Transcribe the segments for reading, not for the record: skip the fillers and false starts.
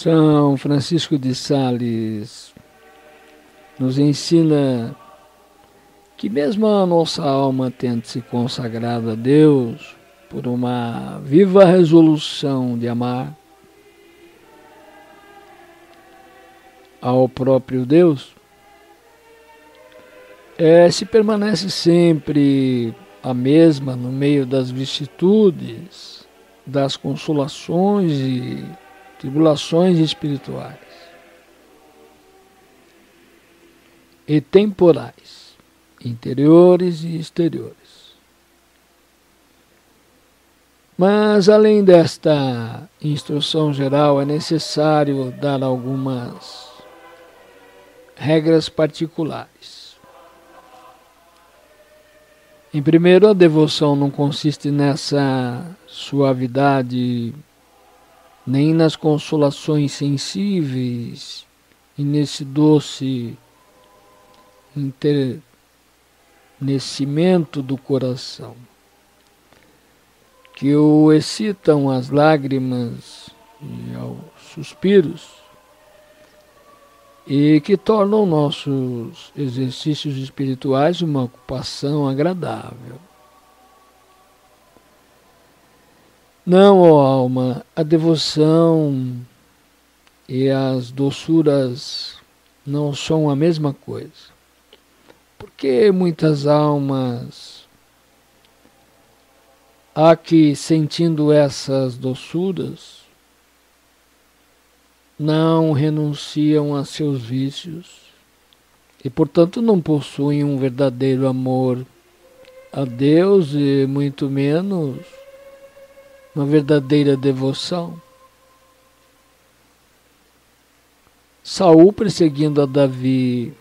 São Francisco de Sales nos ensina que mesmo a nossa alma tendo se consagrado a Deus por uma viva resolução de amar ao próprio Deus, se permanece sempre a mesma no meio das vicissitudes, das consolações e tribulações espirituais e temporais, interiores e exteriores. Mas, além desta instrução geral, é necessário dar algumas regras particulares. Em primeiro, a devoção não consiste nessa suavidade, nem nas consolações sensíveis e nesse doce enternecimento do coração, que o excitam às lágrimas e aos suspiros e que tornam nossos exercícios espirituais uma ocupação agradável. Não, ó alma, a devoção e as doçuras não são a mesma coisa. Porque muitas almas há que, sentindo essas doçuras, não renunciam a seus vícios e, portanto, não possuem um verdadeiro amor a Deus e muito menos uma verdadeira devoção. Saul, perseguindo a Davi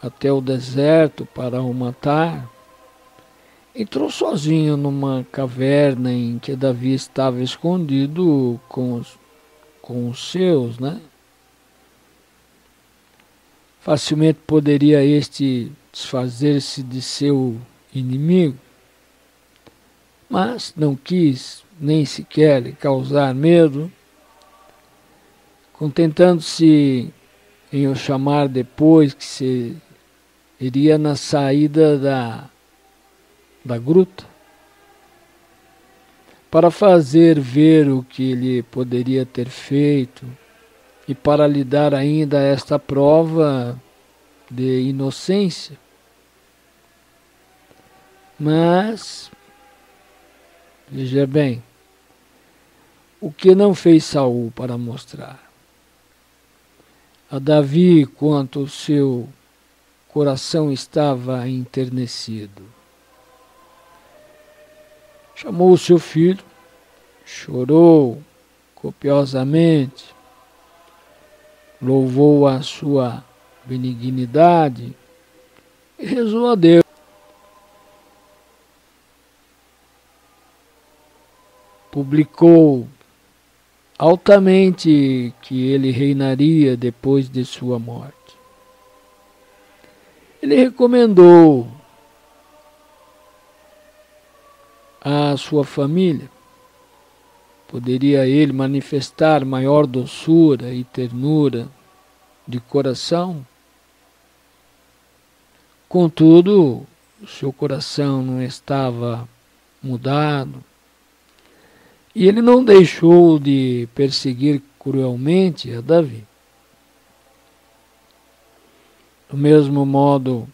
até o deserto para o matar, entrou sozinho numa caverna em que Davi estava escondido com os seus, Facilmente poderia este desfazer-se de seu inimigo, mas não quis nem sequer lhe causar medo, contentando-se em o chamar depois que se iria na saída da gruta, para fazer ver o que ele poderia ter feito e para lhe dar ainda esta prova de inocência. Mas, veja bem, o que não fez Saul para mostrar a Davi quanto o seu coração estava enternecido? Chamou o seu filho, chorou copiosamente, louvou a sua benignidade e rezou a Deus. Publicou altamente que ele reinaria depois de sua morte. Ele recomendou à sua família, poderia ele manifestar maior doçura e ternura de coração? Contudo, o seu coração não estava mudado, e ele não deixou de perseguir cruelmente a Davi. Do mesmo modo,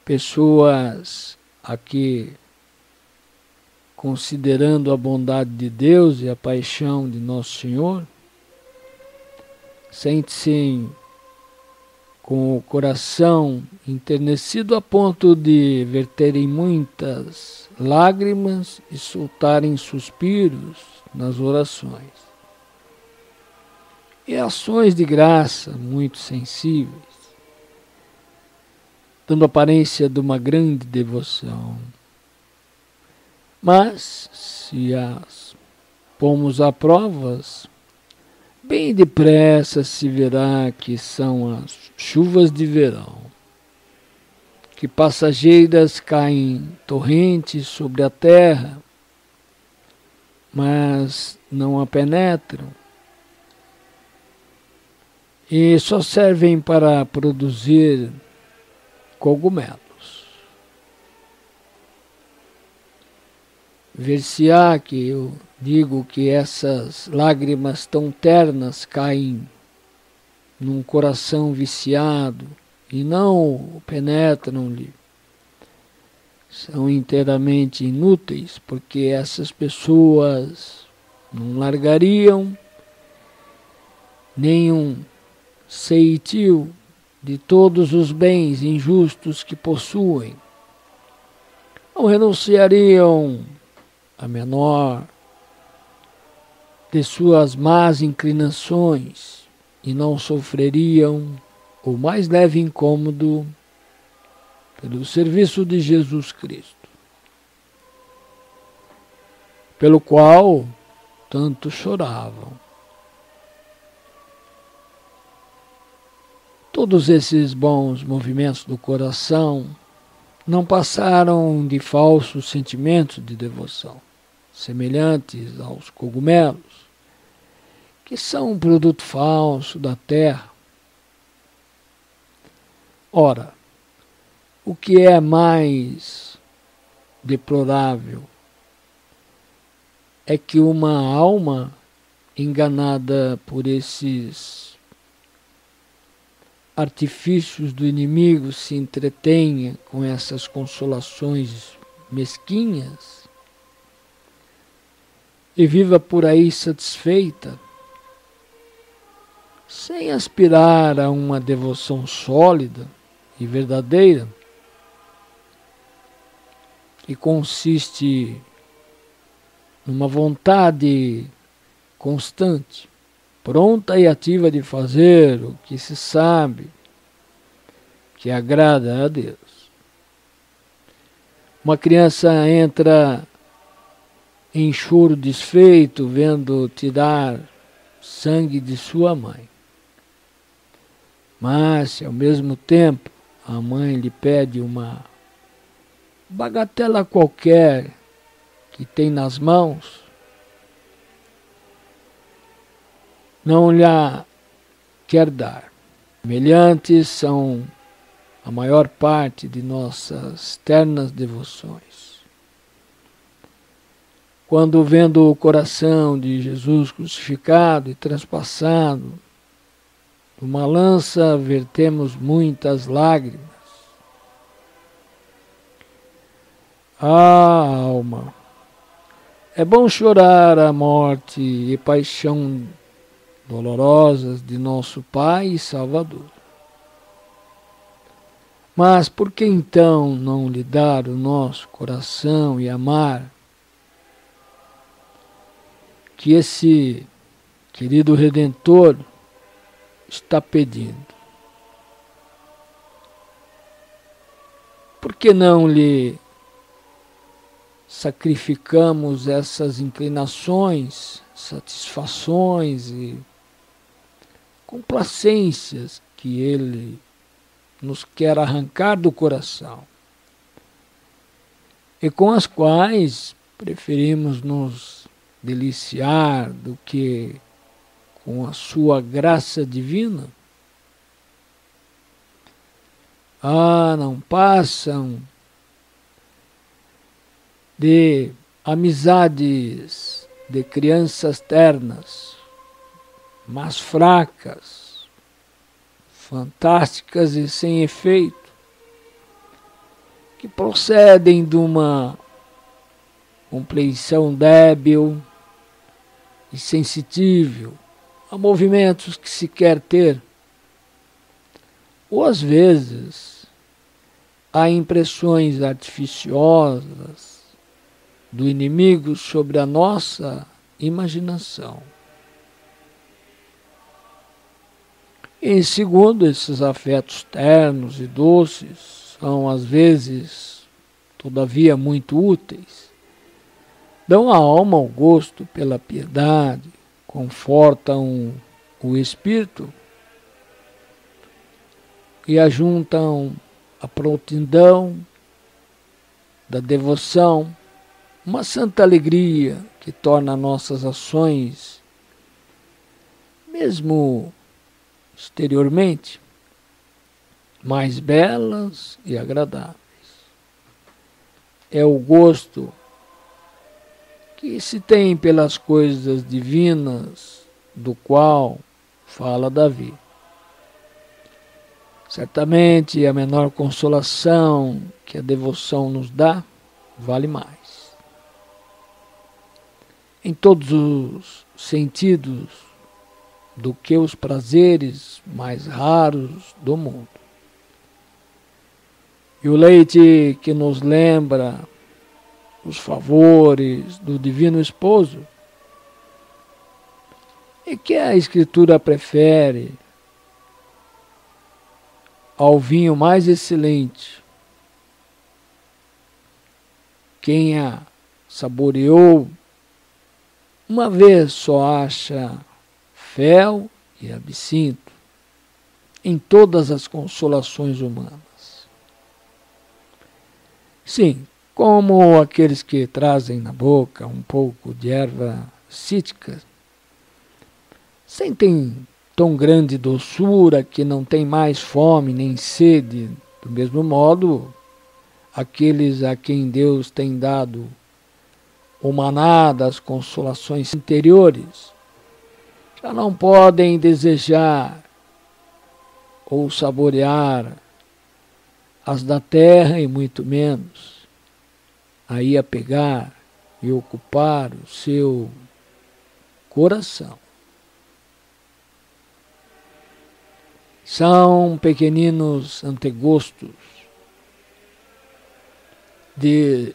pessoas aqui, considerando a bondade de Deus e a paixão de Nosso Senhor, sente-se com o coração enternecido a ponto de verterem muitas lágrimas e soltarem suspiros nas orações. E ações de graça muito sensíveis, dando aparência de uma grande devoção. Mas, se as pomos a provas, bem depressa se verá que são as chuvas de verão, que passageiras caem torrentes sobre a terra, mas não a penetram, e só servem para produzir cogumelos. Ver-se-á que eu digo que essas lágrimas tão ternas caem num coração viciado e não penetram-lhe. São inteiramente inúteis, porque essas pessoas não largariam nenhum ceitil de todos os bens injustos que possuem. Não renunciariam a menor de suas más inclinações e não sofreriam o mais leve incômodo pelo serviço de Jesus Cristo, pelo qual tanto choravam. Todos esses bons movimentos do coração não passaram de falsos sentimentos de devoção, semelhantes aos cogumelos, que são um produto falso da terra. Ora, o que é mais deplorável é que uma alma enganada por esses artifícios do inimigo se entretenha com essas consolações mesquinhas e viva por aí satisfeita, sem aspirar a uma devoção sólida e verdadeira, que consiste numa vontade constante, pronta e ativa de fazer o que se sabe que agrada a Deus. Uma criança entra em choro desfeito vendo tirar sangue de sua mãe. Mas, se ao mesmo tempo a mãe lhe pede uma bagatela qualquer que tem nas mãos, não lhe quer dar. Semelhantes são a maior parte de nossas ternas devoções. Quando vendo o coração de Jesus crucificado e transpassado, numa lança vertemos muitas lágrimas. Ah, alma, é bom chorar a morte e paixão dolorosas de nosso Pai e Salvador. Mas por que então não lhe dar o nosso coração e amar que esse querido Redentor está pedindo? Por que não lhe sacrificamos essas inclinações, satisfações e complacências que ele nos quer arrancar do coração e com as quais preferimos nos deliciar do que com a sua graça divina? Ah, não passam de amizades de crianças ternas, mas fracas, fantásticas e sem efeito, que procedem de uma compreensão débil e sensitível a movimentos que se quer ter, ou às vezes a impressões artificiosas do inimigo sobre a nossa imaginação. Em segundo, esses afetos ternos e doces são às vezes, todavia, muito úteis. Dão à alma o gosto pela piedade, confortam o espírito e ajuntam a prontidão da devoção, uma santa alegria que torna nossas ações, mesmo exteriormente, mais belas e agradáveis. É o gosto que se tem pelas coisas divinas, do qual fala Davi. Certamente a menor consolação que a devoção nos dá vale mais. Em todos os sentidos do que os prazeres mais raros do mundo. E o leite que nos lembra os favores do Divino Esposo e que a Escritura prefere ao vinho mais excelente. Quem a saboreou uma vez só acha fel e absinto em todas as consolações humanas. Sim, como aqueles que trazem na boca um pouco de erva cítrica, sentem tão grande doçura que não tem mais fome nem sede. Do mesmo modo, aqueles a quem Deus tem dado o maná das consolações interiores, já não podem desejar ou saborear as da terra e muito menos aí a pegar e ocupar o seu coração. São pequeninos antegostos de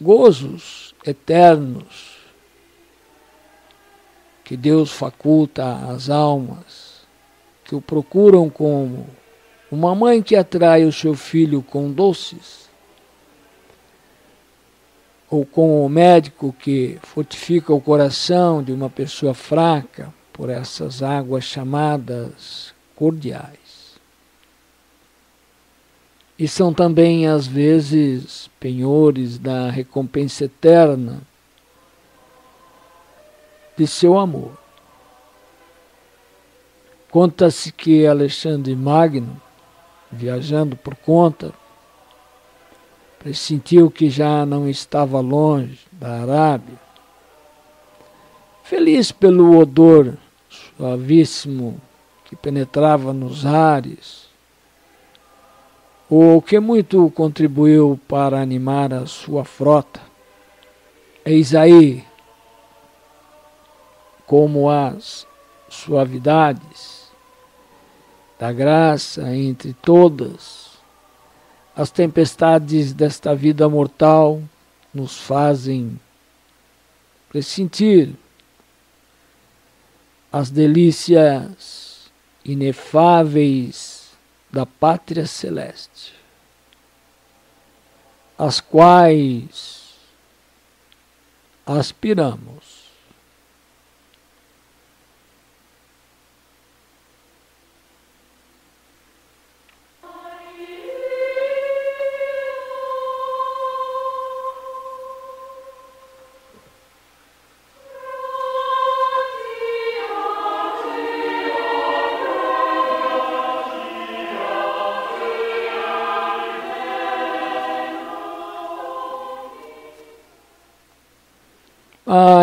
gozos eternos que Deus faculta às almas que o procuram, como uma mãe que atrai o seu filho com doces, ou com o médico que fortifica o coração de uma pessoa fraca por essas águas chamadas cordiais. E são também, às vezes, penhores da recompensa eterna de seu amor. Conta-se que Alexandre Magno, viajando por conta, pressentiu que já não estava longe da Arábia. Feliz pelo odor suavíssimo que penetrava nos ares, o que muito contribuiu para animar a sua frota. Eis aí como as suavidades da graça entre todas as tempestades desta vida mortal nos fazem pressentir as delícias inefáveis da pátria celeste, às quais aspiramos.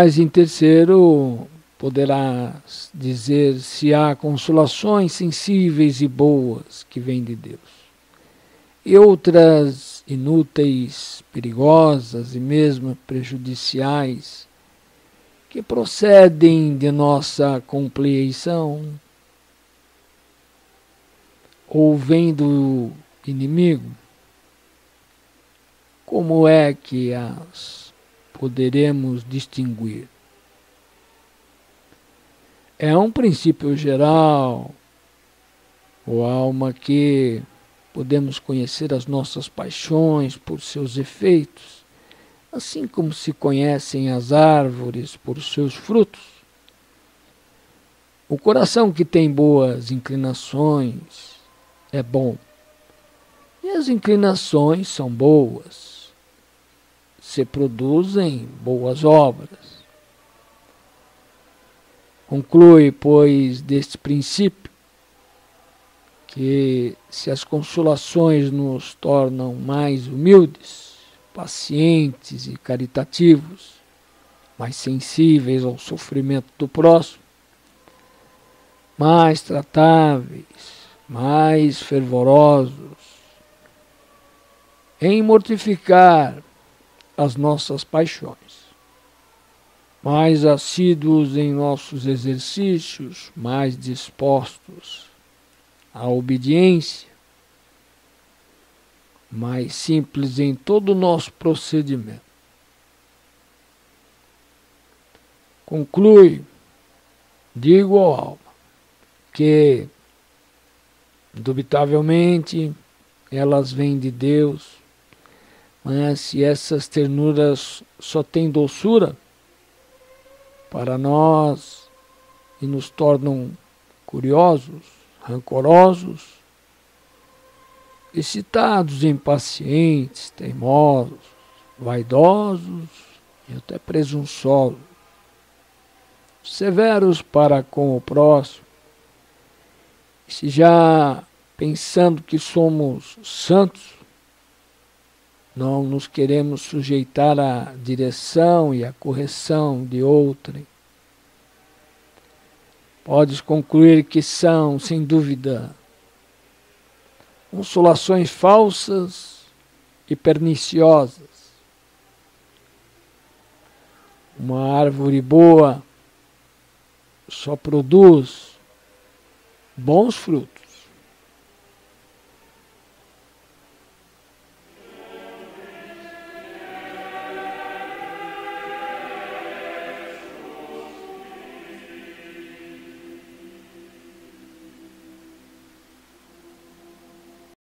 Mas, em terceiro, poderás dizer se há consolações sensíveis e boas que vêm de Deus, e outras inúteis, perigosas e mesmo prejudiciais, que procedem de nossa compreensão ou vêm do inimigo. Como é que as poderemos distinguir? É um princípio geral, ou alma, que podemos conhecer as nossas paixões por seus efeitos, assim como se conhecem as árvores por seus frutos. O coração que tem boas inclinações é bom, e as inclinações são boas, se produzem boas obras. Conclui, pois, deste princípio, que se as consolações nos tornam mais humildes, pacientes e caritativos, mais sensíveis ao sofrimento do próximo, mais tratáveis, mais fervorosos em mortificar as nossas paixões, mais assíduos em nossos exercícios, mais dispostos à obediência, mais simples em todo o nosso procedimento. Conclui de igual alma que, indubitavelmente, elas vêm de Deus, mas se essas ternuras só têm doçura para nós e nos tornam curiosos, rancorosos, excitados, impacientes, teimosos, vaidosos e até presunçosos, severos para com o próximo, se já pensando que somos santos, não nos queremos sujeitar à direção e à correção de outrem. Podes concluir que são, sem dúvida, consolações falsas e perniciosas. Uma árvore boa só produz bons frutos.